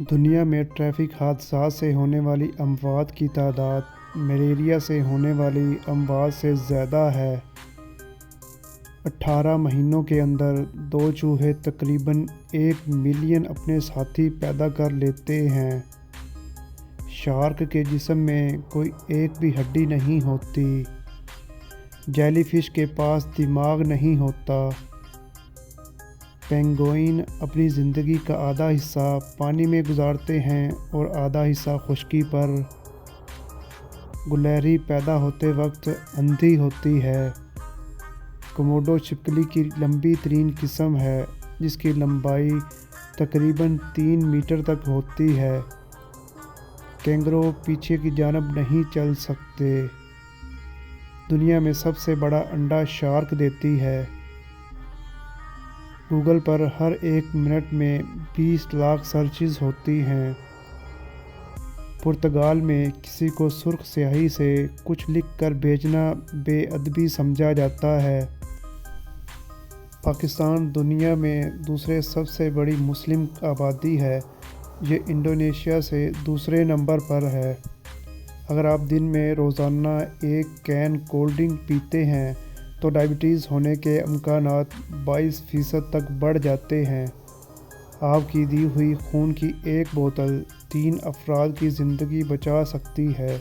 دنیا میں ٹریفک حادثات سے ہونے والی اموات کی تعداد ملیریا سے ہونے والی اموات سے زیادہ ہے۔ 18 مہینوں کے اندر 2 چوہے تقریباً 1 ملین اپنے ساتھی پیدا کر لیتے ہیں۔ شارک کے جسم میں کوئی ایک بھی ہڈی نہیں ہوتی۔ جیلی فش کے پاس دماغ نہیں ہوتا۔ پینگوئن اپنی زندگی کا آدھا حصہ پانی میں گزارتے ہیں اور آدھا حصہ خشکی پر۔ گلہری پیدا ہوتے وقت اندھی ہوتی ہے۔ کوموڈو چھپکلی کی لمبی ترین قسم ہے جس کی لمبائی تقریباً 3 میٹر تک ہوتی ہے۔ کینگرو پیچھے کی جانب نہیں چل سکتے۔ دنیا میں سب سے بڑا انڈا شارک دیتی ہے۔ گوگل پر ہر 1 منٹ میں 20 لاکھ سرچز ہوتی ہیں۔ پرتگال میں کسی کو سرخ سیاہی سے کچھ لکھ کر بھیجنا بے ادبی سمجھا جاتا ہے۔ پاکستان دنیا میں دوسرے سب سے بڑی مسلم آبادی ہے۔ یہ انڈونیشیا سے دوسرے نمبر پر ہے۔ اگر آپ دن میں روزانہ 1 کین کولڈ ڈرنک پیتے ہیں تو ڈائبٹیز ہونے کے امکانات 22% تک بڑھ جاتے ہیں۔ آپ کی دی ہوئی خون کی 1 بوتل 3 افراد کی زندگی بچا سکتی ہے۔